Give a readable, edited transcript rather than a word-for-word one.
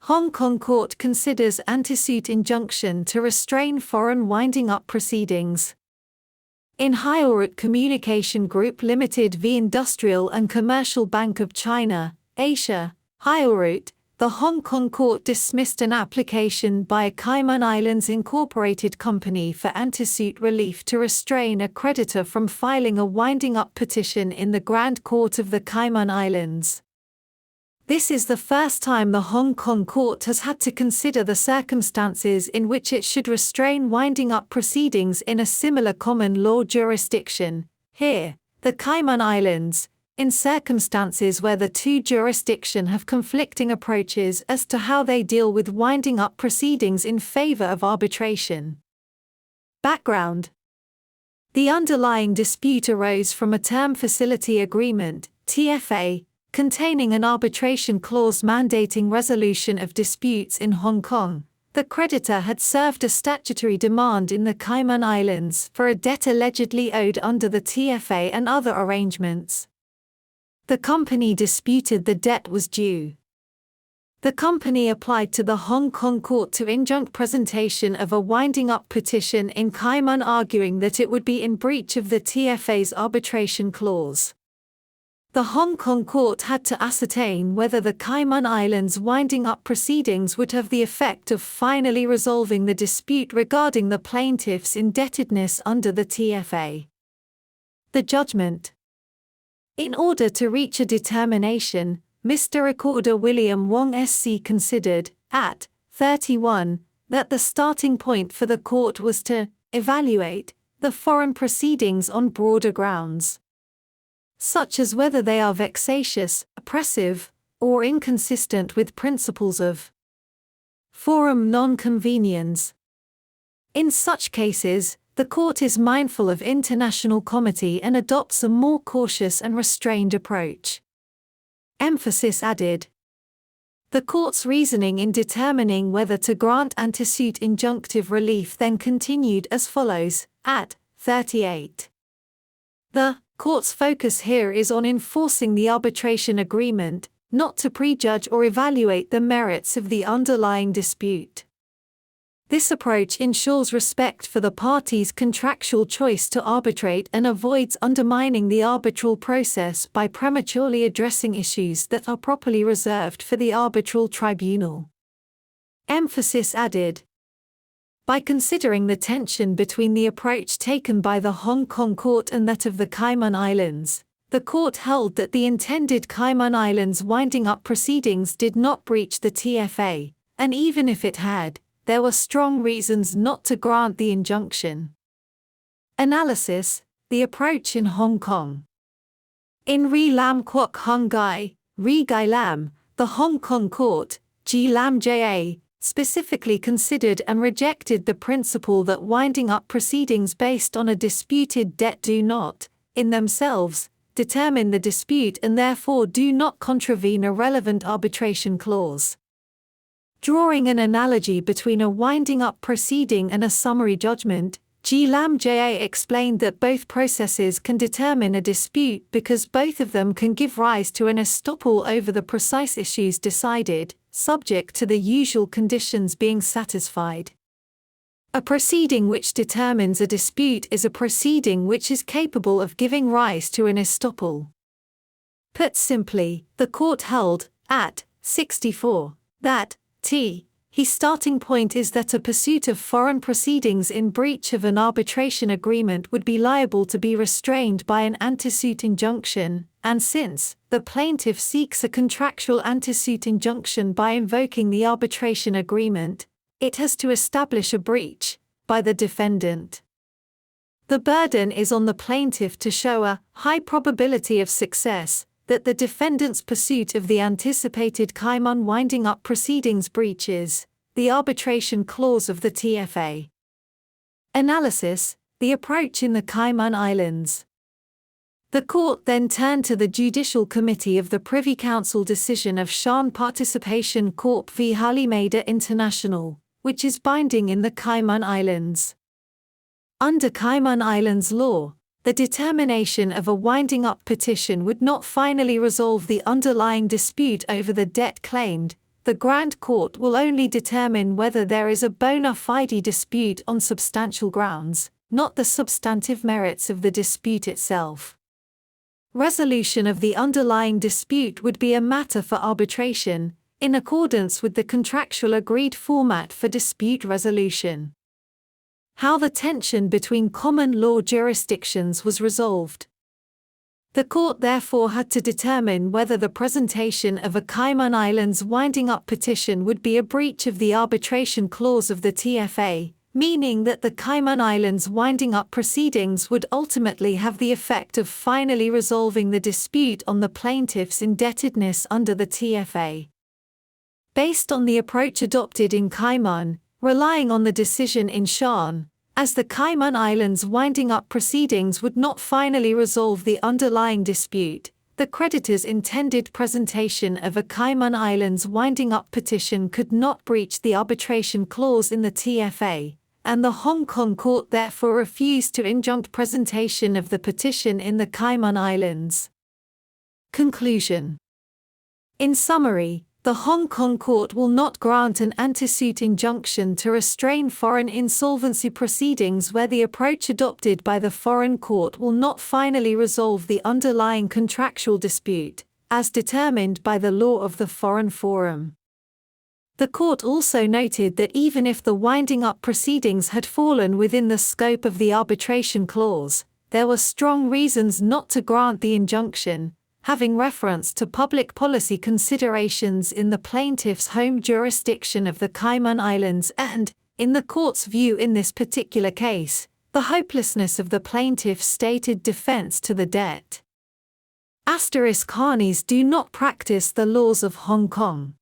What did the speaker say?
Hong Kong court considers anti-suit injunction to restrain foreign winding-up proceedings. In Hyalroute Communication Group Limited v. Industrial and Commercial Bank of China, Asia, Hyalroute, the Hong Kong court dismissed an application by a Cayman Islands-incorporated company for anti-suit relief to restrain a creditor from filing a winding-up petition in the Grand Court of the Cayman Islands. This is the first time the Hong Kong court has had to consider the circumstances in which it should restrain winding-up proceedings in a similar common law jurisdiction, here, the Cayman Islands, in circumstances where the two jurisdictions have conflicting approaches as to how they deal with winding up proceedings in favor of arbitration. Background: the underlying dispute arose from a term facility agreement, TFA, containing an arbitration clause mandating resolution of disputes in Hong Kong. The creditor had served a statutory demand in the Cayman Islands for a debt allegedly owed under the TFA and other arrangements. The company disputed the debt was due. The company applied to the Hong Kong court to injunct presentation of a winding-up petition in Cayman, arguing that it would be in breach of the TFA's arbitration clause. The Hong Kong court had to ascertain whether the Cayman Islands winding-up proceedings would have the effect of finally resolving the dispute regarding the plaintiff's indebtedness under the TFA. The judgment. In order to reach a determination, Mr. Recorder William Wong SC considered, at 31, that the starting point for the court was to evaluate the foreign proceedings on broader grounds, such as whether they are vexatious, oppressive, or inconsistent with principles of forum non-convenience. In such cases, the court is mindful of international comity and adopts a more cautious and restrained approach. Emphasis added. The court's reasoning in determining whether to grant anti-suit injunctive relief then continued as follows, at 38. The court's focus here is on enforcing the arbitration agreement, not to prejudge or evaluate the merits of the underlying dispute. This approach ensures respect for the parties' contractual choice to arbitrate and avoids undermining the arbitral process by prematurely addressing issues that are properly reserved for the arbitral tribunal. Emphasis added. By considering the tension between the approach taken by the Hong Kong court and that of the Cayman Islands, the court held that the intended Cayman Islands winding-up proceedings did not breach the TFA, and even if it had, there were strong reasons not to grant the injunction. Analysis: the approach in Hong Kong. In Re Lam Kwok Hung Gai, Re Gai Lam, the Hong Kong court, G Lam JA, specifically considered and rejected the principle that winding up proceedings based on a disputed debt do not, in themselves, determine the dispute and therefore do not contravene a relevant arbitration clause. Drawing an analogy between a winding-up proceeding and a summary judgment, G Lam JA explained that both processes can determine a dispute because both of them can give rise to an estoppel over the precise issues decided, subject to the usual conditions being satisfied. A proceeding which determines a dispute is a proceeding which is capable of giving rise to an estoppel. Put simply, the court held, at 64, that his starting point is that a pursuit of foreign proceedings in breach of an arbitration agreement would be liable to be restrained by an anti-suit injunction, and since the plaintiff seeks a contractual anti-suit injunction by invoking the arbitration agreement, it has to establish a breach by the defendant. The burden is on the plaintiff to show a high probability of success that the defendant's pursuit of the anticipated Cayman winding-up proceedings breaches the arbitration clause of the TFA. Analysis: the approach in the Cayman Islands. The court then turned to the Judicial Committee of the Privy Council decision of Shan Participation Corp v Halimeda International, which is binding in the Cayman Islands. Under Cayman Islands law, the determination of a winding-up petition would not finally resolve the underlying dispute over the debt claimed, the Grand Court will only determine whether there is a bona fide dispute on substantial grounds, not the substantive merits of the dispute itself. Resolution of the underlying dispute would be a matter for arbitration, in accordance with the contractual agreed format for dispute resolution. How the tension between common law jurisdictions was resolved. The court therefore had to determine whether the presentation of a Cayman Islands winding up petition would be a breach of the arbitration clause of the TFA, meaning that the Cayman Islands winding up proceedings would ultimately have the effect of finally resolving the dispute on the plaintiff's indebtedness under the TFA. Based on the approach adopted in Cayman, relying on the decision in Shan, as the Cayman Islands winding up proceedings would not finally resolve the underlying dispute, the creditor's intended presentation of a Cayman Islands winding up petition could not breach the arbitration clause in the TFA, and the Hong Kong court therefore refused to injunct presentation of the petition in the Cayman Islands. Conclusion. In summary, the Hong Kong court will not grant an anti-suit injunction to restrain foreign insolvency proceedings where the approach adopted by the foreign court will not finally resolve the underlying contractual dispute, as determined by the law of the foreign forum. The court also noted that even if the winding up proceedings had fallen within the scope of the arbitration clause, there were strong reasons not to grant the injunction, having reference to public policy considerations in the plaintiff's home jurisdiction of the Cayman Islands and, in the court's view in this particular case, the hopelessness of the plaintiff's stated defense to the debt. Harneys do not practice the laws of Hong Kong.